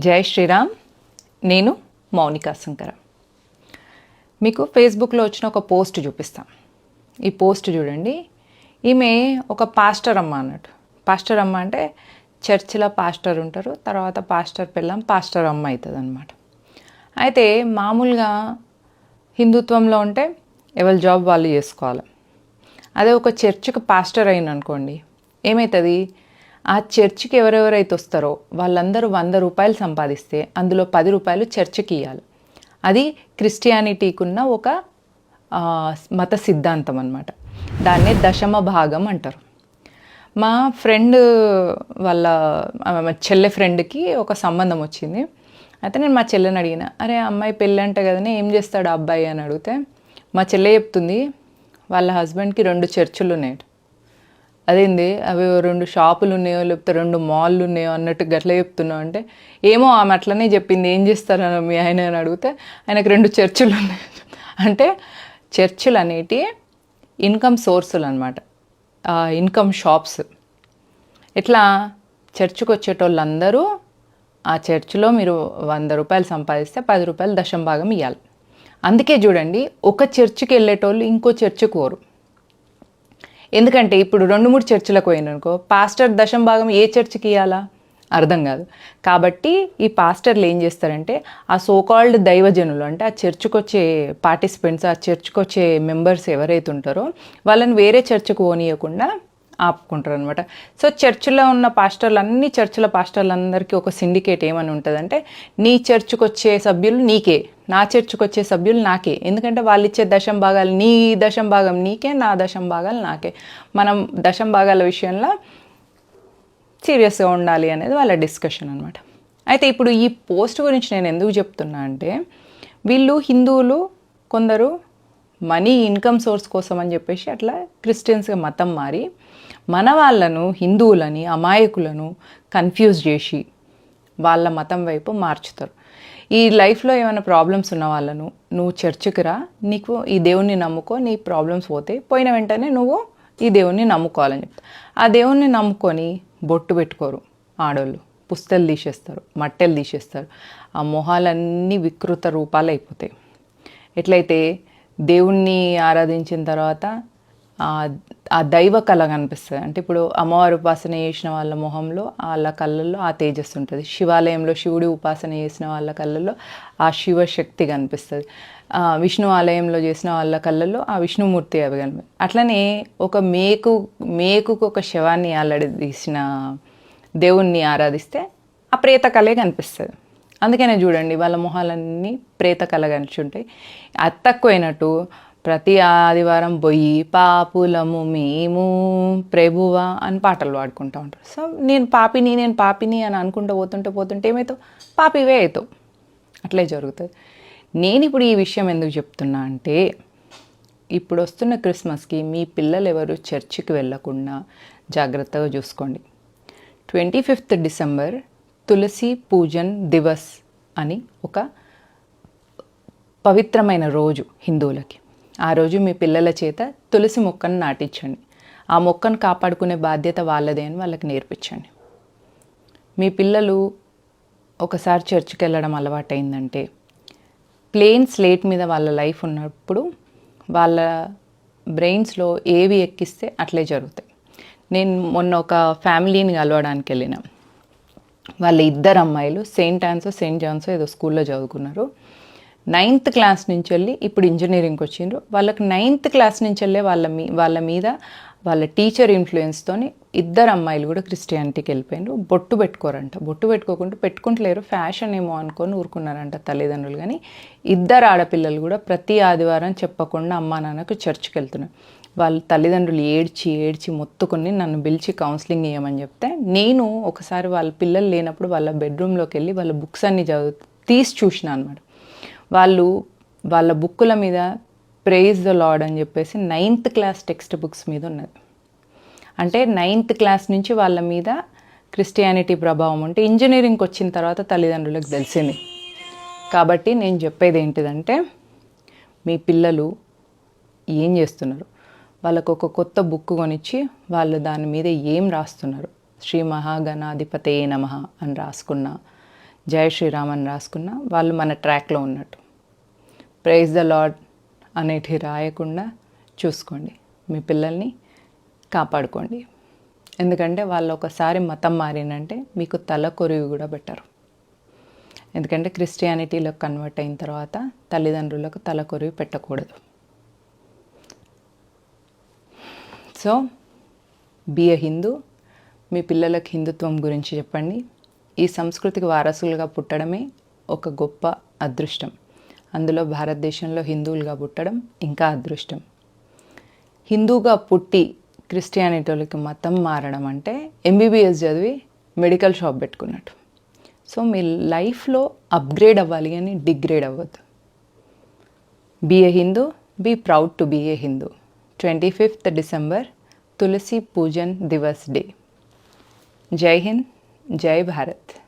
జై శ్రీరామ్. నేను మౌనికా శంకర. మీకు ఫేస్బుక్లో వచ్చిన ఒక పోస్ట్ చూపిస్తాం. ఈ పోస్ట్ చూడండి. ఈమె ఒక పాస్టర్ అమ్మ అన్నట్టు. పాస్టర్ అమ్మ అంటే చర్చిలో పాస్టర్ ఉంటారు, తర్వాత పాస్టర్ పిల్లం పాస్టర్ అమ్మ అవుతుంది అనమాట. అయితే మామూలుగా హిందుత్వంలో ఉంటే ఎవరి జాబ్ వాళ్ళు చేసుకోవాలి. అదే ఒక చర్చికి పాస్టర్ అయిన అనుకోండి, ఏమవుతుంది, ఆ చర్చికి ఎవరెవరైతే వస్తారో వాళ్ళందరూ 100 రూపాయలు సంపాదిస్తే అందులో 10 రూపాయలు చర్చికి ఇవ్వాలి. అది క్రిస్టియానిటీకి ఉన్న ఒక మత సిద్ధాంతం అన్నమాట. దాన్నే దశమ భాగం అంటారు. మా ఫ్రెండ్ వాళ్ళ చెల్లె ఫ్రెండ్కి ఒక సంబంధం వచ్చింది. అయితే నేను మా చెల్లెని అడిగిన, అరే అమ్మాయి పెళ్ళి అంట కదనే, ఏం చేస్తాడు ఆ అబ్బాయి అని అడిగితే మా చెల్లె చెప్తుంది, వాళ్ళ హస్బెండ్కి 2 చర్చిలు ఉన్నాయి. అదేంది, అవి 2 షాపులు ఉన్నాయో లేకపోతే 2 మాల్లు ఉన్నాయో అన్నట్టు గట్లా చెప్తున్నావు అంటే, ఏమో ఆమె అట్లనే చెప్పింది, ఏం చేస్తారో మీ ఆయన అని అడిగితే ఆయనకు 2 చర్చిలు ఉన్నాయి. అంటే చర్చిలు అనేటి ఇన్కమ్ సోర్సులు అనమాట, ఇన్కమ్ షాప్స్. ఇట్లా చర్చికి వచ్చేటోళ్ళందరూ ఆ చర్చిలో మీరు 100 రూపాయలు సంపాదిస్తే 10 రూపాయలు దశం భాగం ఇవ్వాలి. అందుకే చూడండి, ఒక చర్చికి వెళ్ళేటోళ్ళు ఇంకో చర్చికి పోరు. ఎందుకంటే ఇప్పుడు 2-3 చర్చిలకు పోయిననుకో, పాస్టర్ దశం భాగం ఏ చర్చికి ఇవ్వాలా అర్థం కాదు. కాబట్టి ఈ పాస్టర్లు ఏం చేస్తారంటే, ఆ సోకాల్డ్ దైవజనులు అంటే ఆ చర్చికి వచ్చే పార్టిసిపెంట్స్, ఆ చర్చికి వచ్చే మెంబర్స్ ఎవరైతే ఉంటారో వాళ్ళని వేరే చర్చికి పోనీయకుండా ఆపుకుంటారు అనమాట. సో చర్చిలో ఉన్న పాస్టర్లు, అన్ని చర్చిల పాస్టర్లందరికీ ఒక సిండికేట్ ఏమని ఉంటుందంటే, నీ చర్చికి వచ్చే సభ్యులు నీకే, నా చర్చికి వచ్చే సభ్యులు నాకే. ఎందుకంటే వాళ్ళు ఇచ్చే దశం భాగాలు, నీ దశం భాగం నీకే, నా దశం భాగాలు నాకే. మనం దశం భాగాల విషయంలో సీరియస్గా ఉండాలి అనేది వాళ్ళ డిస్కషన్ అనమాట. అయితే ఇప్పుడు ఈ పోస్ట్ గురించి నేను ఎందుకు చెప్తున్నా అంటే, వీళ్ళు హిందువులు కొందరు మనీ ఇన్కమ్ సోర్స్ కోసం అని చెప్పేసి అట్లా క్రిస్టియన్స్గా మతం మారి మన వాళ్ళను, హిందువులని, అమాయకులను కన్ఫ్యూజ్ చేసి వాళ్ళ మతం వైపు మార్చుతారు. ఈ లైఫ్లో ఏమైనా ప్రాబ్లమ్స్ ఉన్న వాళ్ళను, నువ్వు చర్చికి రా, నీకు ఈ దేవుణ్ణి నమ్ముకో, నీ ప్రాబ్లమ్స్ పోతే పోయిన వెంటనే నువ్వు ఈ దేవుణ్ణి నమ్ముకోవాలని చెప్తారు. ఆ దేవుణ్ణి నమ్ముకొని బొట్టు పెట్టుకోరు ఆడోళ్ళు, పుస్తలు తీసేస్తారు, మట్టెలు తీసేస్తారు, ఆ మొహాలన్నీ వికృత రూపాలు అయిపోతాయి. ఎట్లయితే దేవుణ్ణి ఆరాధించిన తర్వాత ఆ దైవ కళ కనిపిస్తుంది. అంటే ఇప్పుడు అమ్మవారి ఉపాసన చేసిన వాళ్ళ మొహంలో, వాళ్ళ కళ్ళల్లో ఆ తేజస్సు ఉంటుంది. శివాలయంలో శివుడి ఉపాసన చేసిన వాళ్ళ కళ్ళల్లో ఆ శివశక్తి కనిపిస్తుంది. విష్ణు ఆలయంలో చేసిన వాళ్ళ కళ్ళల్లో ఆ విష్ణుమూర్తి అవి కనిపిస్తుంది. అట్లనే ఒక మేకుకు ఒక శవాన్ని ఆల్రెడీ తీసిన దేవుణ్ణి ఆరాధిస్తే ఆ ప్రేత కళే కనిపిస్తుంది. అందుకనే చూడండి, వాళ్ళ మొహాలన్నీ ప్రేత కళ కనిపించుంటాయి. అది తక్కువైనట్టు ప్రతి ఆదివారం పోయి పాపులము మేము ప్రభువా అని పాటలు పాడుకుంటూ ఉంటారు. సో నేను పాపిని అని అనుకుంటూ పోతుంటే ఏమవుతావు, పాపివే అవుతావు. అట్లే జరుగుతుంది. నేను ఇప్పుడు ఈ విషయం ఎందుకు చెప్తున్నా అంటే, ఇప్పుడు వస్తున్న క్రిస్మస్కి మీ పిల్లలు ఎవరు చర్చికి వెళ్ళకుండా జాగ్రత్తగా చూసుకోండి. 25th డిసెంబర్ తులసి పూజన్ దివస్ అని ఒక పవిత్రమైన రోజు హిందువులకి. ఆ రోజు మీ పిల్లల చేత తులసి మొక్కను నాటించండి. ఆ మొక్కను కాపాడుకునే బాధ్యత వాళ్ళదే అని వాళ్ళకి నేర్పించండి. మీ పిల్లలు ఒకసారి చర్చికి వెళ్ళడం అలవాటైందంటే, ప్లెయిన్ స్లేట్ మీద వాళ్ళ లైఫ్ ఉన్నప్పుడు వాళ్ళ బ్రెయిన్స్లో ఏవి ఎక్కిస్తే అట్లే జరుగుతాయి. నేను మొన్న ఒక ఫ్యామిలీని కలవడానికి వెళ్ళిన, వాళ్ళ 2 అమ్మాయిలు సెయింట్ ఆన్సో సెయింట్ జాన్సో ఏదో స్కూల్లో చదువుకున్నారు. 9th క్లాస్ నుంచి వెళ్ళి ఇప్పుడు ఇంజనీరింగ్కి వచ్చిండ్రు. వాళ్ళకి 9th క్లాస్ నుంచి వెళ్ళే వాళ్ళ మీద వాళ్ళ టీచర్ ఇన్ఫ్లుయెన్స్తోని 2 అమ్మాయిలు కూడా క్రిస్టియానిటీకి వెళ్ళిపోయినారు. బొట్టు పెట్టుకోరంట. బొట్టు పెట్టుకుంటలేరు, ఫ్యాషన్ ఏమో అనుకొని ఊరుకున్నారంట తల్లిదండ్రులు. కానీ 2 ఆడపిల్లలు కూడా ప్రతి ఆదివారం చెప్పకుండా అమ్మా నాన్నకు చర్చికి వెళ్తున్నారు. వాళ్ళ తల్లిదండ్రులు ఏడ్చి మొత్తుకొని నన్ను పిలిచి కౌన్సిలింగ్ ఇవ్వమని చెప్తే, నేను ఒకసారి వాళ్ళ పిల్లలు లేనప్పుడు వాళ్ళ బెడ్రూమ్లోకి వెళ్ళి వాళ్ళ బుక్స్ అన్నీ తీసి చూసిన అనమాట. వాళ్ళ బుక్కుల మీద ప్రైజ్ ద లార్డ్ అని చెప్పేసి 9th క్లాస్ టెక్స్ట్ బుక్స్ మీద ఉన్నది. అంటే 9th క్లాస్ నుంచి వాళ్ళ మీద క్రిస్టియానిటీ ప్రభావం ఉంటే ఇంజనీరింగ్కి వచ్చిన తర్వాత తల్లిదండ్రులకు తెలిసింది. కాబట్టి నేను చెప్పేది ఏంటిదంటే, మీ పిల్లలు ఏం చేస్తున్నారు, వాళ్ళకు ఒక కొత్త బుక్ కొనిచ్చి వాళ్ళు దాని మీద ఏం రాస్తున్నారు, శ్రీ మహాగణాధిపతే నమః అని రాసుకున్నా, జై శ్రీరామ్ అని రాసుకున్నా వాళ్ళు మన ట్రాక్లో ఉన్నట్టు. ప్రైజ్ ద లార్డ్ అనేటివి రాయకుండా చూసుకోండి. మీ పిల్లల్ని కాపాడుకోండి. ఎందుకంటే వాళ్ళు ఒకసారి మతం మారినంటే మీకు తల కొరివి కూడా పెట్టరు. ఎందుకంటే క్రిస్టియానిటీలో కన్వర్ట్ అయిన తర్వాత తల్లిదండ్రులకు తల కొరివి పెట్టకూడదు. So be a Hindu. మీ పిల్లలకు హిందుత్వం గురించి చెప్పండి. ఈ సంస్కృతికి వారసులుగా పుట్టడమే ఒక గొప్ప అదృష్టం. అందులో భారతదేశంలో హిందువులుగా పుట్టడం ఇంకా అదృష్టం. హిందూగా పుట్టి క్రిస్టియానిటీలకి మతం మారడం అంటే ఎంబీబీఎస్ చదివి మెడికల్ షాప్ పెట్టుకున్నట్టు. సో మీ లైఫ్లో అప్గ్రేడ్ అవ్వాలి కానీ డిగ్రేడ్ అవ్వద్దు. Be a Hindu, be proud to be a Hindu. 25th December Tulsi Pujan Diwas day. Jai Hind, జై భారత్.